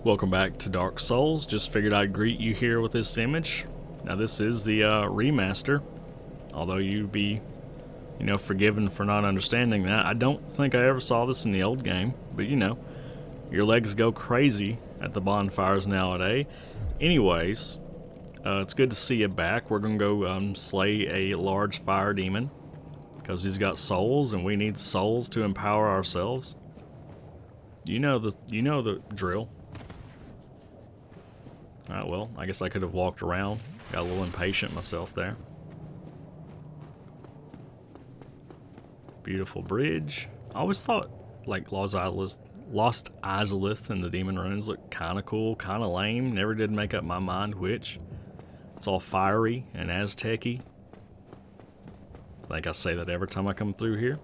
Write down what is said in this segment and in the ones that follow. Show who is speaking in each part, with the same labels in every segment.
Speaker 1: Welcome back to Dark Souls. Just figured I'd greet you here with this image. Now this is the remaster, although you'd be, forgiven for not understanding that. I don't think I ever saw this in the old game, but your legs go crazy at the bonfires nowadays. Anyways, it's good to see you back. We're gonna go slay a large fire demon because he's got souls, and we need souls to empower ourselves. You know the drill. Alright, well, I guess I could have walked around. Got a little impatient myself there. Beautiful bridge. I always thought, like, Lost Izalith and the Demon Ruins looked kind of cool, kind of lame. Never did make up my mind which. It's all fiery and Aztec-y. I think I say that every time I come through here.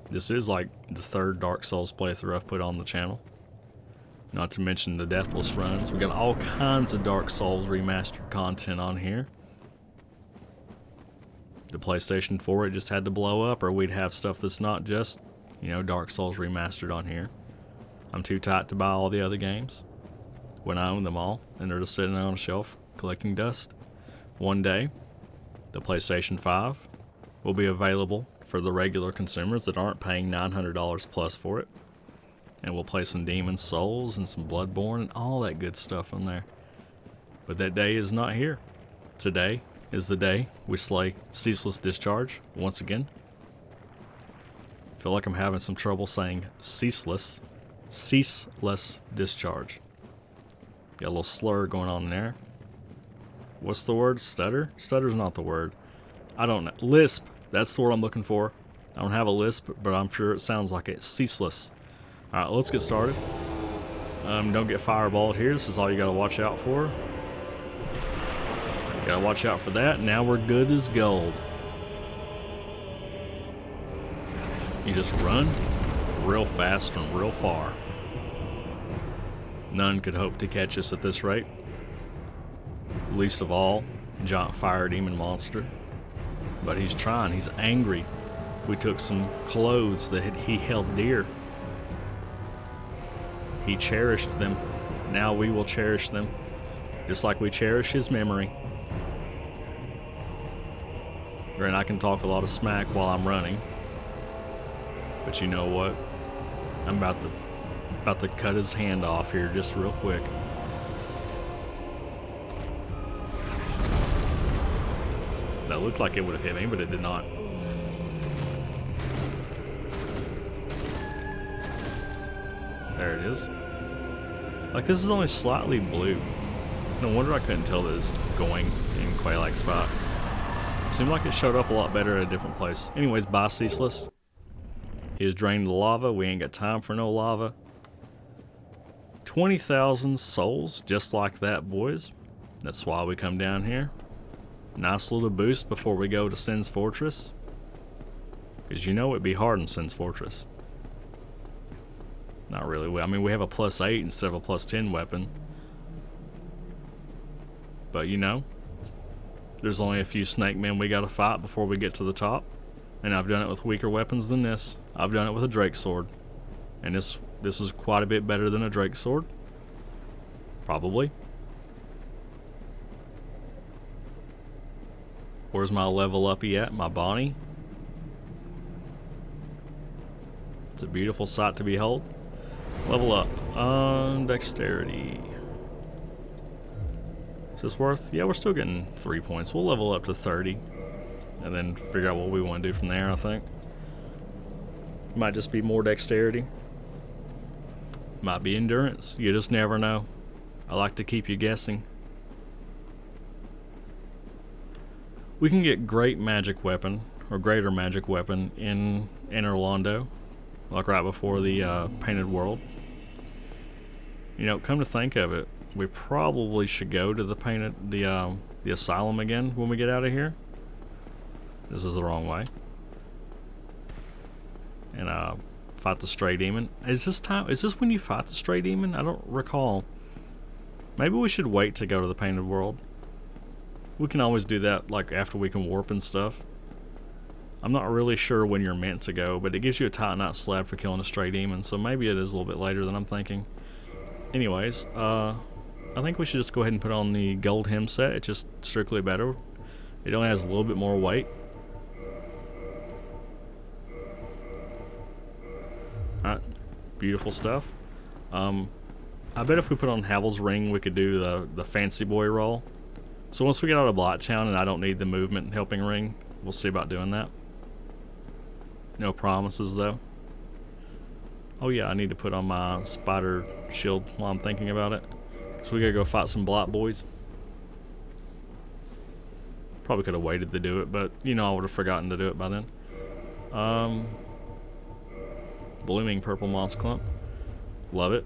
Speaker 1: This is like the third Dark Souls playthrough I've put on the channel. Not to mention the deathless runs. We got all kinds of Dark Souls remastered content on here. The PlayStation 4, it just had to blow up, or we'd have stuff that's not just, Dark Souls remastered on here. I'm too tight to buy all the other games when I own them all, and they're just sitting on a shelf collecting dust. One day, the PlayStation 5 will be available for the regular consumers that aren't paying $900 plus for it. And we'll play some Demon's Souls and some Bloodborne and all that good stuff on there. But that day is not here. Today is the day we slay Ceaseless Discharge once again. I feel like I'm having some trouble saying ceaseless discharge. Got a little slur going on there. What's the word? Stutter? Stutter's not the word. I don't know. Lisp. That's the word I'm looking for. I don't have a lisp, but I'm sure it sounds like it. Ceaseless. Alright, let's get started. Don't get fireballed here. This is all you gotta watch out for. Gotta watch out for that. Now we're good as gold. You just run real fast from real far. None could hope to catch us at this rate. Least of all, giant fire demon monster. But he's trying. He's angry. We took some clothes that he held dear. He cherished them. Now we will cherish them, just like we cherish his memory. And I can talk a lot of smack while I'm running, but you know what? I'm about to cut his hand off here just real quick. That looked like it would have hit me, but it did not. There it is. Like, this is only slightly blue. No wonder I couldn't tell that it's going in Quelaag's spot. Seemed like it showed up a lot better at a different place. Anyways, bye Ceaseless. He has drained the lava. We ain't got time for no lava. 20,000 souls, just like that, boys. That's why we come down here. Nice little boost before we go to Sin's Fortress. Because it'd be hard in Sin's Fortress. Not really. I mean, we have a +8 instead of a +10 weapon. But there's only a few snake men we gotta fight before we get to the top. And I've done it with weaker weapons than this. I've done it with a Drake sword. And this is quite a bit better than a Drake sword. Probably. Where's my level uppy at? My Bonnie? It's a beautiful sight to behold. Level up on dexterity. Is this worth? Yeah, we're still getting 3 points. We'll level up to 30 and then figure out what we want to do from there, I think. Might just be more dexterity. Might be endurance. You just never know. I like to keep you guessing. We can get great magic weapon or greater magic weapon in Orlando, like right before the painted world. Come to think of it, we probably should go to the asylum again when we get out of here. This is the wrong way. And fight the stray demon. Is this when you fight the stray demon? I don't recall. Maybe we should wait to go to the painted world. We can always do that, like, after we can warp and stuff. I'm not really sure when you're meant to go, but it gives you a Titanite slab for killing a stray demon, so maybe it is a little bit later than I'm thinking. Anyways, I think we should just go ahead and put on the gold hem set. It's just strictly better. It only has a little bit more weight. Alright, beautiful stuff. I bet if we put on Havel's ring, we could do the fancy boy roll. So once we get out of Bloodtown and I don't need the movement helping ring, we'll see about doing that. No promises though. Oh yeah, I need to put on my spider shield while I'm thinking about it. So we gotta go fight some Blot boys. Probably could have waited to do it, but you know I would have forgotten to do it by then. Blooming purple moss clump. Love it.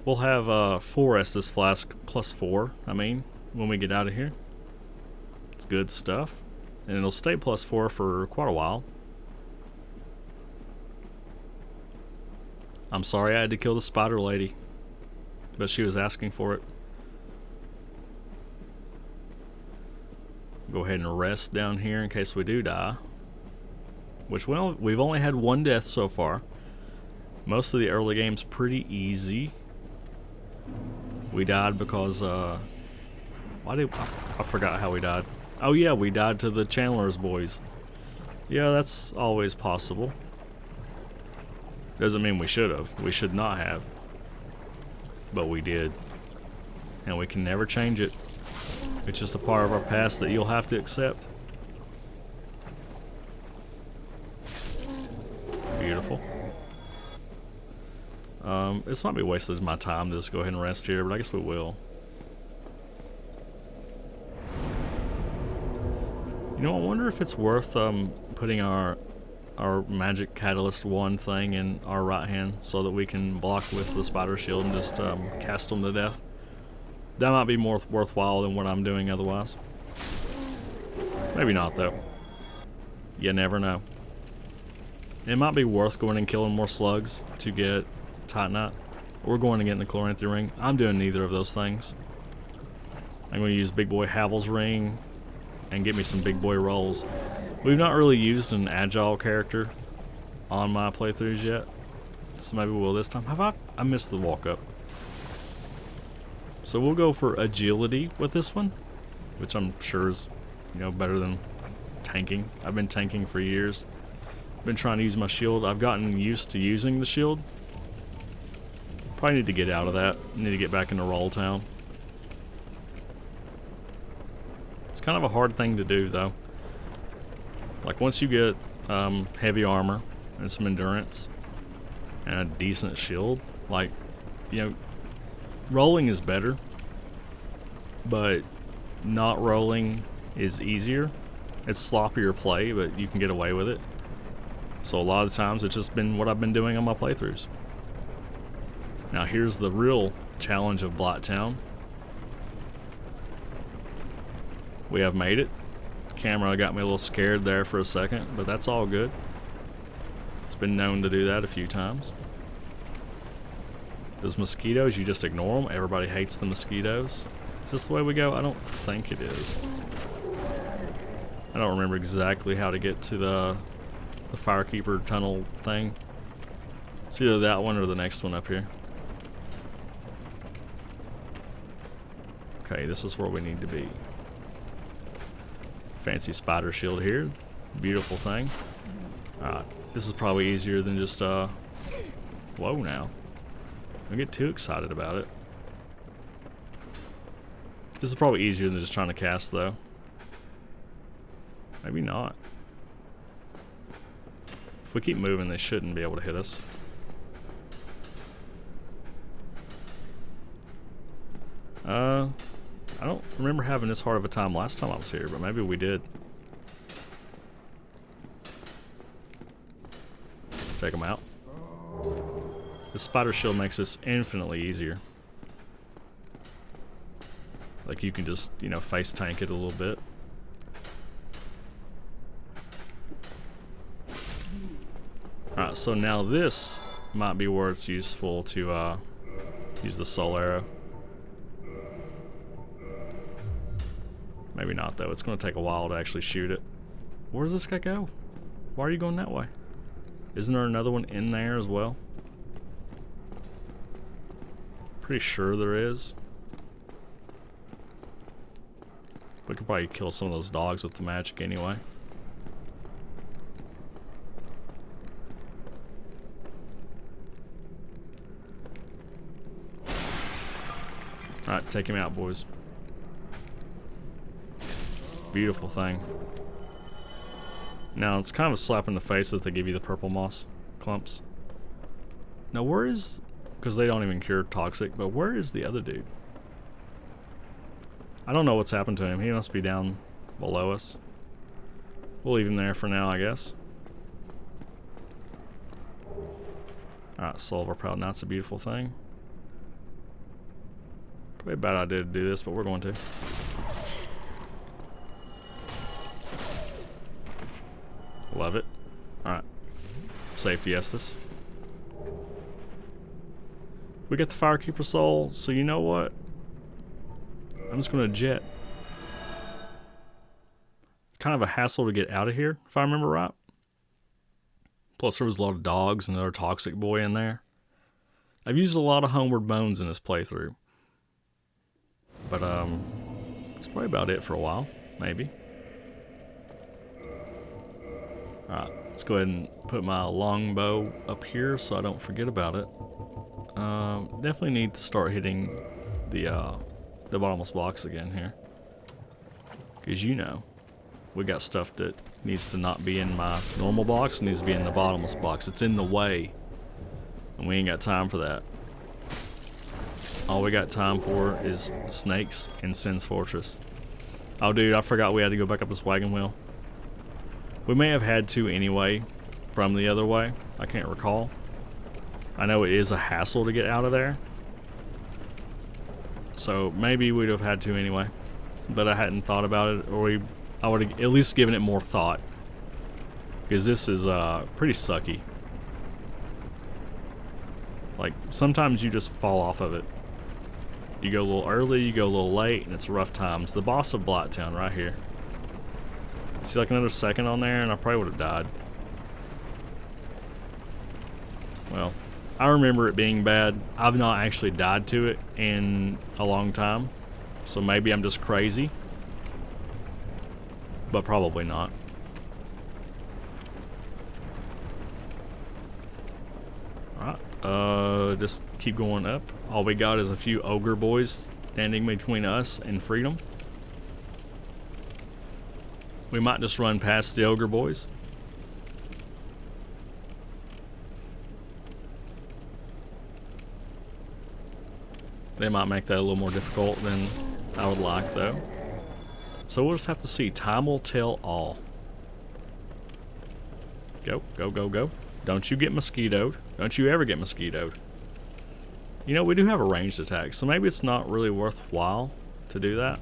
Speaker 1: We'll have 4 Estus flask plus 4, when we get out of here. It's good stuff. And it'll stay plus 4 for quite a while. I'm sorry I had to kill the spider lady, but she was asking for it. Go ahead and rest down here in case we do die. Which we've only had 1 death so far. Most of the early game's pretty easy. We died because I forgot how we died. Oh yeah, we died to the Chandler's boys. Yeah, that's always possible. Doesn't mean we should have. We should not have. But we did. And we can never change it. It's just a part of our past that you'll have to accept. Beautiful. This might be wasting my time to just go ahead and rest here, but I guess we will. You know, I wonder if it's worth putting our magic catalyst 1 thing in our right hand so that we can block with the spider shield and just cast them to death. That might be more worthwhile than what I'm doing otherwise. Maybe not though. You never know. It might be worth going and killing more slugs to get Titanite, or going and getting the Chloranthy ring. I'm doing neither of those things. I'm going to use Big Boy Havel's ring and get me some big boy rolls. We've not really used an agile character on my playthroughs yet, so maybe we'll this time. I missed the walk up. So we'll go for agility with this one, which I'm sure is, better than tanking. I've been tanking for years. Been trying to use my shield. I've gotten used to using the shield. Probably need to get out of that. Need to get back into Roll Town. It's kind of a hard thing to do though. Like once you get heavy armor and some endurance and a decent shield, like, rolling is better, but not rolling is easier. It's sloppier play, but you can get away with it. So a lot of the times it's just been what I've been doing on my playthroughs. Now here's the real challenge of Bloodtown. We have made it. Camera got me a little scared there for a second, but that's all good. It's been known to do that a few times. Those mosquitoes, you just ignore them. Everybody hates the mosquitoes. Is this the way we go? I don't think it is. I don't remember exactly how to get to the Firekeeper tunnel thing. It's either that one or the next one up here. Okay, this is where we need to be. Fancy spider shield here. Beautiful thing. Alright, this is probably easier than just, whoa now. Don't get too excited about it. This is probably easier than just trying to cast, though. Maybe not. If we keep moving, they shouldn't be able to hit us. I don't remember having this hard of a time last time I was here, but maybe we did. Take them out. The spider shield makes this infinitely easier. Like you can just, face tank it a little bit. Alright, so now this might be where it's useful to use the soul arrow. Maybe not though, it's going to take a while to actually shoot it. Where does this guy go? Why are you going that way? Isn't there another one in there as well? Pretty sure there is. We could probably kill some of those dogs with the magic anyway. Alright, take him out, boys. Beautiful thing. Now, it's kind of a slap in the face that they give you the purple moss clumps. Now, where is... Because they don't even cure toxic, but where is the other dude? I don't know what's happened to him. He must be down below us. We'll leave him there for now, I guess. Alright, solve our problem. That's a beautiful thing. Probably a bad idea to do this, but we're going to. Love it. Alright. Safety Estes. We get the Firekeeper soul, so you know what? I'm just going to jet. It's kind of a hassle to get out of here, if I remember right. Plus there was a lot of dogs and another toxic boy in there. I've used a lot of Homeward Bones in this playthrough. But, that's probably about it for a while, maybe. Alright, let's go ahead and put my longbow up here so I don't forget about it. Definitely need to start hitting the bottomless box again here. Because you know, we got stuff that needs to not be in my normal box, it needs to be in the bottomless box. It's in the way. And we ain't got time for that. All we got time for is snakes and Sin's Fortress. Oh dude, I forgot we had to go back up this wagon wheel. We may have had to anyway from the other way. I can't recall. I know it is a hassle to get out of there. So maybe we'd have had to anyway. But I hadn't thought about it, or I would have at least given it more thought. Because this is pretty sucky. Like, sometimes you just fall off of it. You go a little early, you go a little late, and it's rough times. The boss of Blighttown right here. See, like another second on there, and I probably would have died. Well, I remember it being bad. I've not actually died to it in a long time. So maybe I'm just crazy. But probably not. Alright, just keep going up. All we got is a few ogre boys standing between us and freedom. We might just run past the ogre boys. They might make that a little more difficult than I would like, though. So we'll just have to see. Time will tell all. Go, go, go, go. Don't you get mosquitoed. Don't you ever get mosquitoed. You know, we do have a ranged attack, so maybe it's not really worthwhile to do that.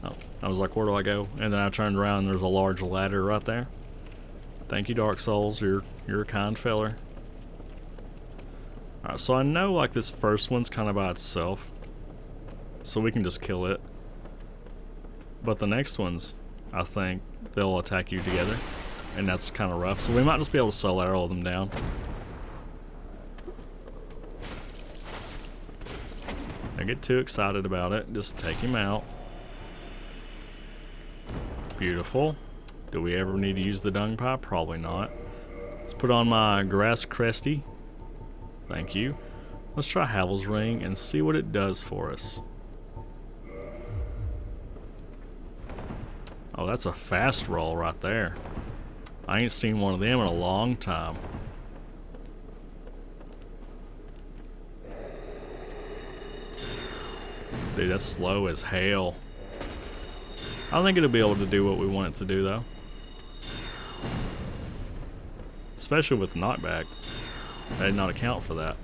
Speaker 1: Oh, I was like, where do I go? And then I turned around and there's a large ladder right there. Thank you, Dark Souls. You're a kind feller. Alright, so I know like this first one's kind of by itself, so we can just kill it. But the next ones, I think they'll attack you together, and that's kind of rough. So we might just be able to solo arrow them down. Don't get too excited about it. Just take him out. Beautiful. Do we ever need to use the dung pipe? Probably not. Let's put on my grass cresty. Thank you. Let's try Havel's Ring and see what it does for us. Oh, that's a fast roll right there. I ain't seen one of them in a long time. Dude, that's slow as hell. I think it'll be able to do what we want it to do, though. Especially with the knockback. I did not account for that.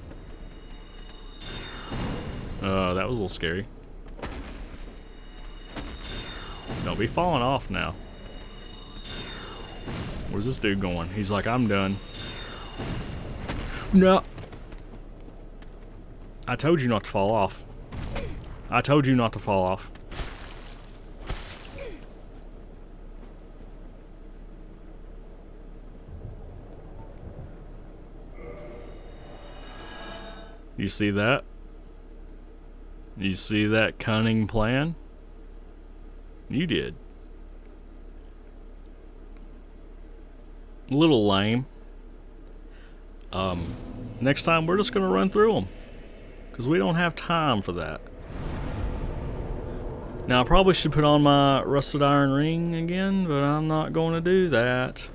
Speaker 1: That was a little scary. Don't be falling off now. Where's this dude going? He's like, I'm done. No. I told you not to fall off. I told you not to fall off. You see that? You see that cunning plan? You did. A little lame. Next time we're just gonna run through them, because we don't have time for that. Now I probably should put on my rusted iron ring again, but I'm not going to do that.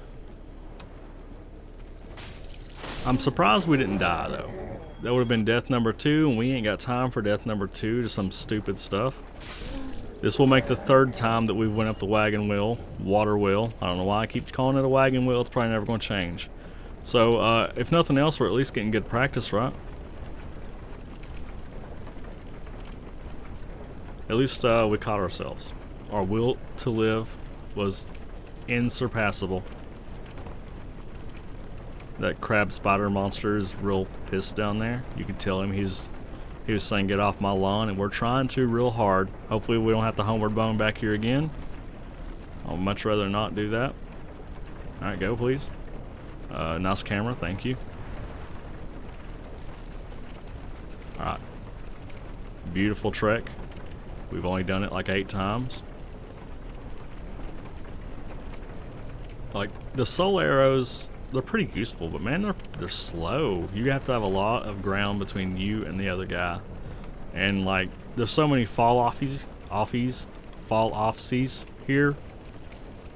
Speaker 1: I'm surprised we didn't die though. That would have been death number 2, and we ain't got time for death number 2 to some stupid stuff. This will make the 3rd time that we've went up the wagon wheel, water wheel. I don't know why I keep calling it a wagon wheel. It's probably never going to change. So if nothing else, we're at least getting good practice, right? At least we caught ourselves. Our will to live was insurpassable. That crab spider monster is real pissed down there. You could tell him he was saying get off my lawn, and we're trying to real hard. Hopefully we don't have to homeward bone back here again. I'd much rather not do that. Alright, go please. Nice camera, thank you. Alright. Beautiful trek. We've only done it like 8 times. Like, the soul arrows, they're pretty useful, but man, they're slow. You have to have a lot of ground between you and the other guy. And like, there's so many fall offsies here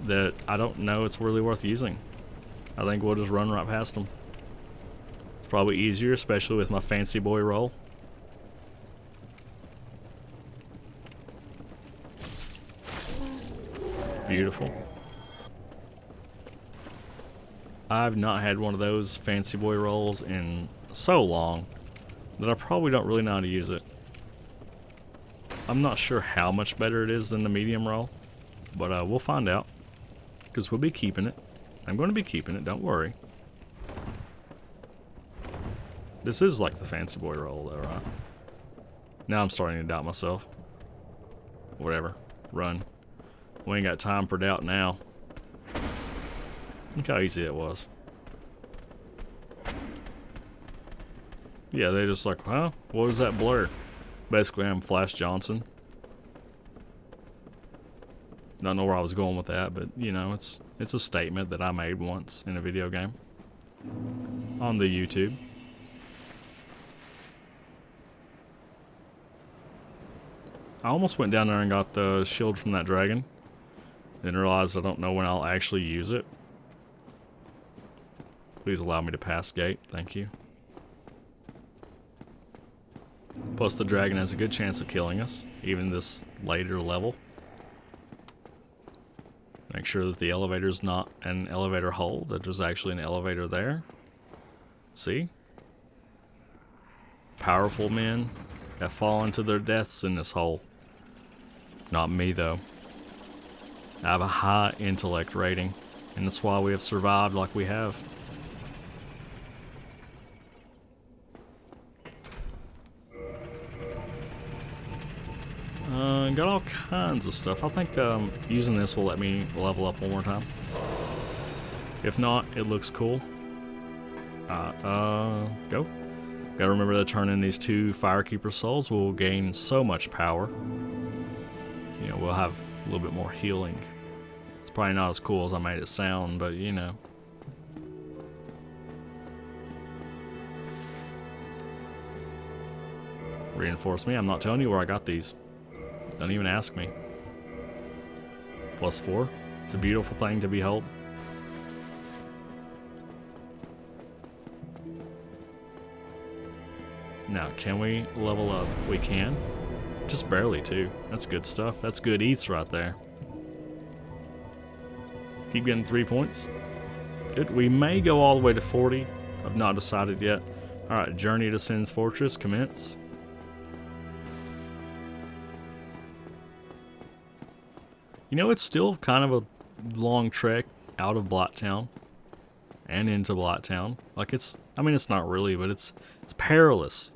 Speaker 1: that I don't know it's really worth using. I think we'll just run right past them. It's probably easier, especially with my fancy boy roll. Beautiful. I've not had one of those fancy boy rolls in so long that I probably don't really know how to use it. I'm not sure how much better it is than the medium roll, but we'll find out, because we'll be keeping it. I'm going to be keeping it, don't worry. This is like the fancy boy roll though, right? Now I'm starting to doubt myself. Whatever, run. We ain't got time for doubt now. Look how easy it was. Yeah, they just like, huh? What was that blur? Basically, I'm Flash Johnson. Don't know where I was going with that, but you know, it's a statement that I made once in a video game on the YouTube. I almost went down there and got the shield from that dragon, then realized I don't know when I'll actually use it. Please allow me to pass gate, thank you. Plus the dragon has a good chance of killing us, even this later level. Make sure that the elevator's not an elevator hole, that there's actually an elevator there. See? Powerful men have fallen to their deaths in this hole. Not me though. I have a high intellect rating, and that's why we have survived like we have. Got all kinds of stuff. I think using this will let me level up one more time. If not, it looks cool. Go. Gotta remember to turn in these 2 Firekeeper souls. We'll gain so much power. You know, we'll have a little bit more healing. It's probably not as cool as I made it sound, but you know. Reinforce me. I'm not telling you where I got these. Don't even ask me. +4. It's a beautiful thing to behold. Now, can we level up? We can. Just barely, too. That's good stuff. That's good eats right there. Keep getting 3 points. Good. We may go all the way to 40. I've not decided yet. Alright, Journey to Sin's Fortress, commence. You know, it's still kind of a long trek out of Blottown and into Blottown. Like I mean, it's not really, but it's perilous.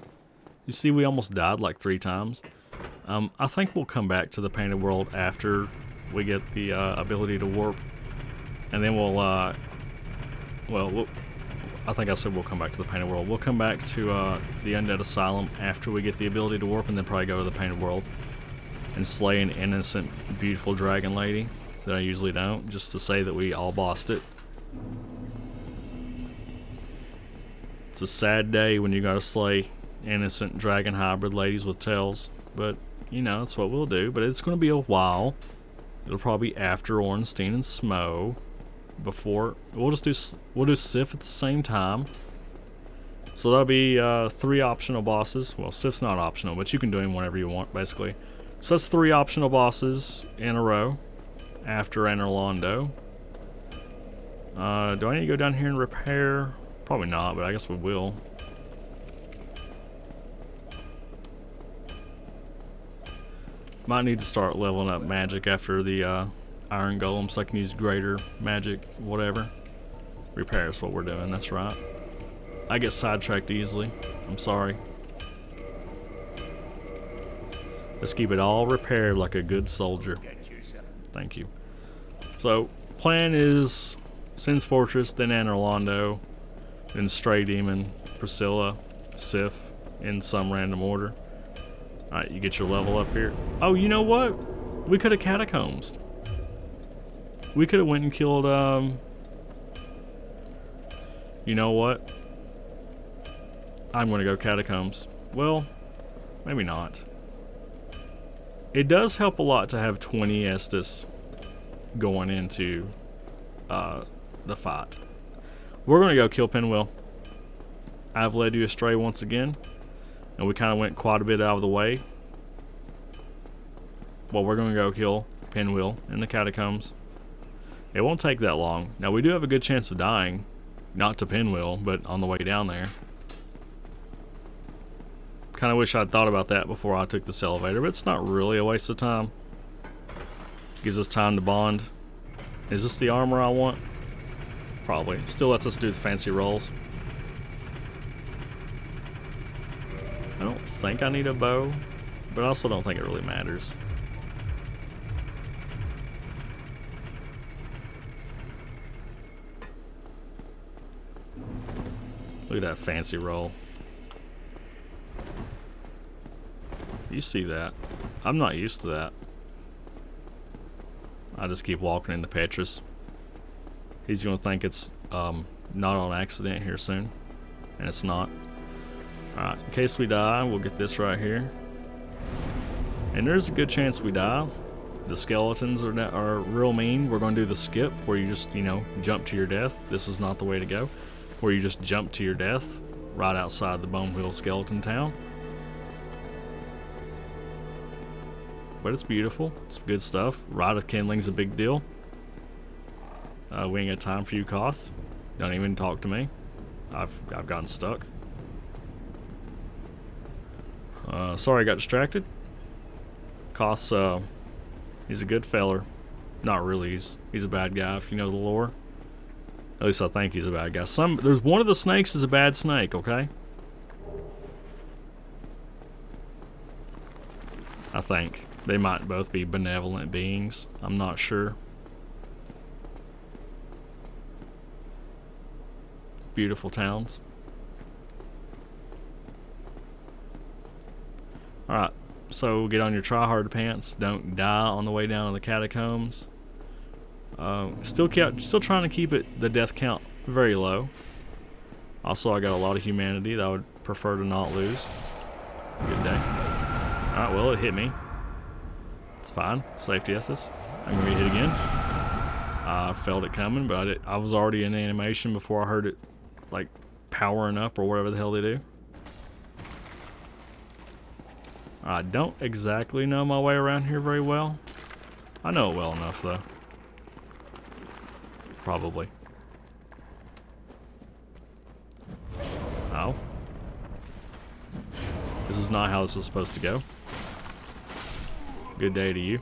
Speaker 1: You see, we almost died like 3 times. I think we'll come back to the Painted World after we get the ability to warp, and then we'll I think I said we'll come back to the Painted World. We'll come back to the Undead Asylum after we get the ability to warp, and then probably go to the Painted World and slay an innocent, beautiful dragon lady that I usually don't, just to say that we all bossed it. It's a sad day when you gotta slay innocent dragon hybrid ladies with tails, but you know, that's what we'll do. But it's gonna be a while. It'll probably be after Ornstein and Smo. Before we'll do Sif at the same time. So that'll be 3 optional bosses. Well, Sif's not optional, but you can do him whenever you want, basically. So that's 3 optional bosses in a row after Anorlando. Do I need to go down here and repair? Probably not, but I guess we will. Might need to start leveling up magic after the Iron Golem, so I can use greater magic, whatever. Repair is what we're doing, that's right. I get sidetracked easily. I'm sorry. Let's keep it all repaired like a good soldier. Thank you. So, plan is Sin's Fortress, then Anorlando, then Stray Demon, Priscilla, Sif, in some random order. Alright, you get your level up here. Oh, you know what? We could have catacombs. We could have went and killed, you know what? I'm gonna go catacombs. Well, maybe not. It does help a lot to have 20 Estus going into the fight. We're gonna go kill Pinwheel. I've led you astray once again, and we kind of went quite a bit out of the way. Well, we're gonna go kill Pinwheel in the catacombs. It won't take that long. Now, we do have a good chance of dying. Not to Pinwheel, but on the way down there. Kind of wish I'd thought about that before I took this elevator, but it's not really a waste of time. Gives us time to bond. Is this the armor I want? Probably. Still lets us do the fancy rolls. I don't think I need a bow, but I also don't think it really matters. Look at that fancy roll. You see that? I'm not used to that. I just keep walking into Petrus. He's gonna think it's not on accident here soon, and it's not. Alright, in case we die, we'll get this right here. And there's a good chance we die. The skeletons are real mean. We're gonna do the skip where you just, you know, jump to your death. This is not the way to go. Where you just jump to your death right outside the Bone Wheel Skeleton Town. But it's beautiful. It's good stuff. Rite of Kindling's a big deal. We ain't got time for you, Koth. Don't even talk to me. I've gotten stuck. Sorry I got distracted. Koth's he's a good feller. Not really. He's a bad guy if you know the lore. At least I think he's a bad guy. There's one of the snakes is a bad snake, okay? I think. They might both be benevolent beings. I'm not sure. Beautiful towns. Alright, so get on your try-hard pants. Don't die on the way down to the catacombs. Still trying to keep the death count very low. Also, I got a lot of humanity that I would prefer to not lose. Good day. Alright, well, it hit me. It's fine. Safety SS. I'm gonna get hit again. I felt it coming, but I was already in animation before I heard it, like, powering up or whatever the hell they do. I don't exactly know my way around here very well. I know it well enough, though. Probably. Oh. This is not how this is supposed to go. Good day to you.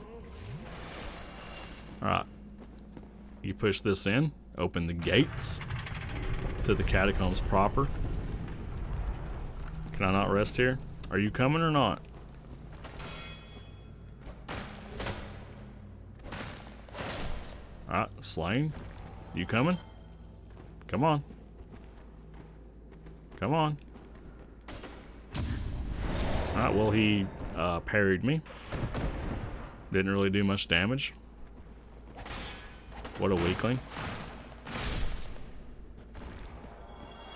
Speaker 1: Alright. You push this in. Open the gates to the catacombs proper. Can I not rest here? Are you coming or not? Alright, Slain. You coming? Come on. Come on. Alright, well, he parried me. Didn't really do much damage. What a weakling.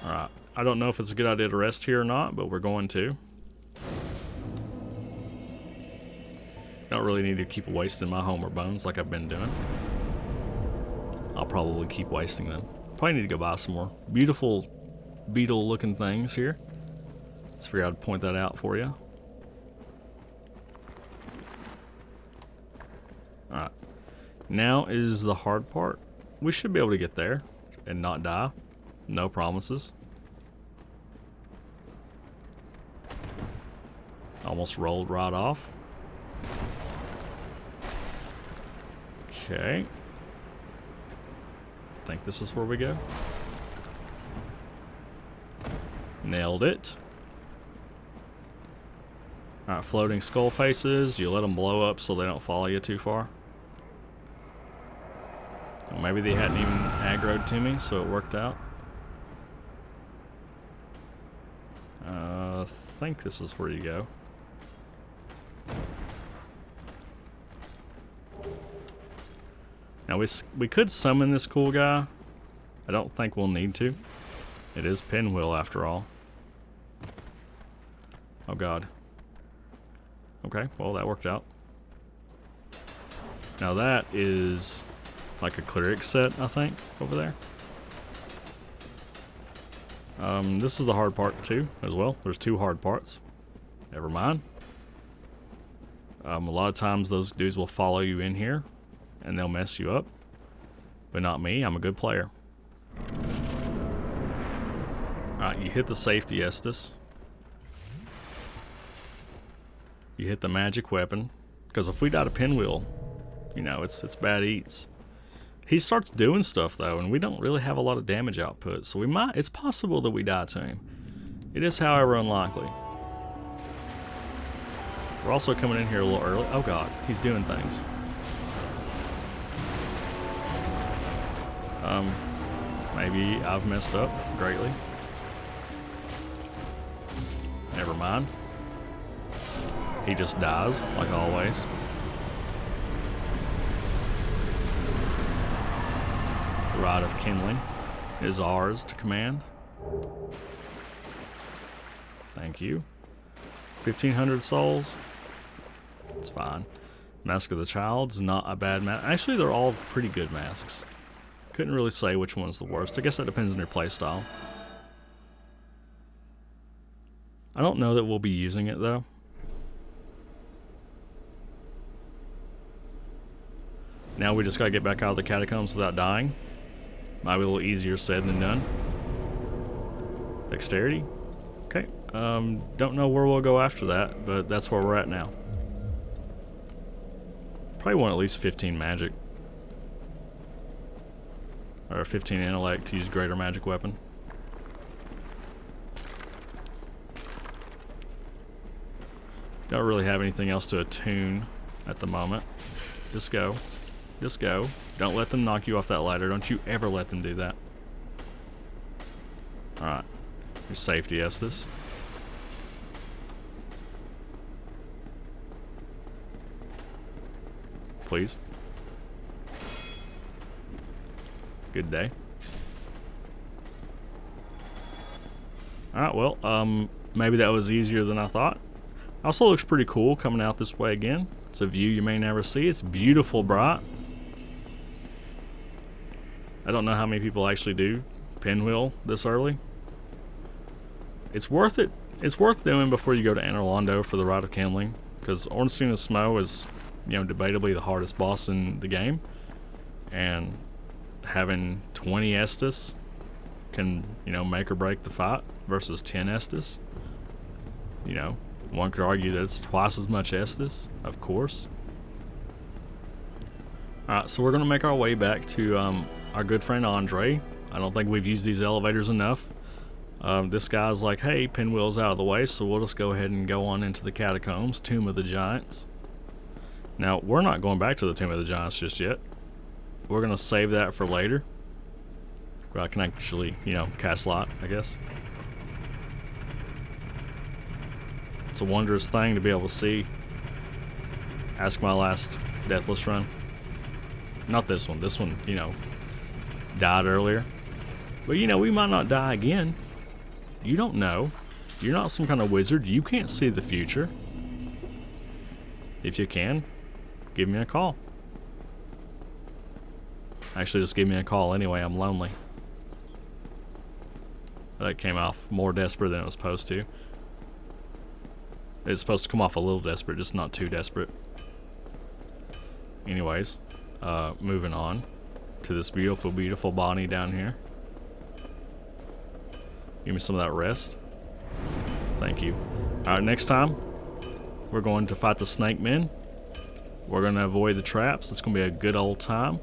Speaker 1: Alright, I don't know if it's a good idea to rest here or not, but we're going to. Don't really need to keep wasting my Homer bones like I've been doing. I'll probably keep wasting them. Probably need to go buy some more beautiful beetle looking things here. Let's figure out how to point that out for you. Alright. Now is the hard part. We should be able to get there and not die. No promises. Almost rolled right off. Okay. I think this is where we go. Nailed it. Alright, floating skull faces. You let them blow up so they don't follow you too far. Well, maybe they hadn't even aggroed to me, so it worked out. I think this is where you go. Now we could summon this cool guy. I don't think we'll need to. It is Pinwheel after all. Oh god. Okay, well that worked out. Now that is like a cleric set, I think, over there. This is the hard part too, as well. There's two hard parts. Never mind. A lot of times those dudes will follow you in here and they'll mess you up. But not me, I'm a good player. Alright, you hit the safety Estus. You hit the magic weapon. Because if we die to Pinwheel, you know, it's bad eats. He starts doing stuff though, and we don't really have a lot of damage output, so it's possible that we die to him. It is, however, unlikely. We're also coming in here a little early. Oh god, he's doing things. Maybe I've messed up greatly. Never mind. He just dies, like always. The Rod of Kindling is ours to command. Thank you. 1,500 souls. It's fine. Mask of the Child's not a bad mask. Actually, they're all pretty good masks. Couldn't really say which one's the worst. I guess that depends on your playstyle. I don't know that we'll be using it though. Now we just gotta get back out of the catacombs without dying. Might be a little easier said than done. Dexterity. Okay. Don't know where we'll go after that, but that's where we're at now. Probably want at least 15 magic. Or 15 intellect to use greater magic weapon. Don't really have anything else to attune at the moment. Just go. Just go. Don't let them knock you off that ladder. Don't you ever let them do that. Alright. Your safety Estus. Please. Good day. Alright, well, maybe that was easier than I thought. Also looks pretty cool coming out this way again. It's a view you may never see. It's beautiful bright. I don't know how many people actually do Pinwheel this early. It's worth it. It's worth doing before you go to Anor Londo for the Rite of Kindling, because Ornstein of Smough is, you know, debatably the hardest boss in the game, and having 20 Estus can, you know, make or break the fight versus 10 Estus. You know, one could argue that it's twice as much Estus, of course. Alright, so we're going to make our way back to our good friend Andre. I don't think we've used these elevators enough. This guy's like, hey, Pinwheel's out of the way, so we'll just go ahead and go on into the catacombs, Tomb of the Giants. Now, we're not going back to the Tomb of the Giants just yet. We're going to save that for later, where I can actually, you know, cast light, I guess. It's a wondrous thing to be able to see. Ask my last deathless run. Not this one. This one, you know, died earlier. But, you know, we might not die again. You don't know. You're not some kind of wizard. You can't see the future. If you can, give me a call. Actually, just give me a call anyway. I'm lonely. That came off more desperate than it was supposed to. It's supposed to come off a little desperate, just not too desperate. Anyways, moving on to this beautiful, beautiful Bonnie down here. Give me some of that rest. Thank you. Alright, next time, we're going to fight the snake men. We're going to avoid the traps. It's going to be a good old time.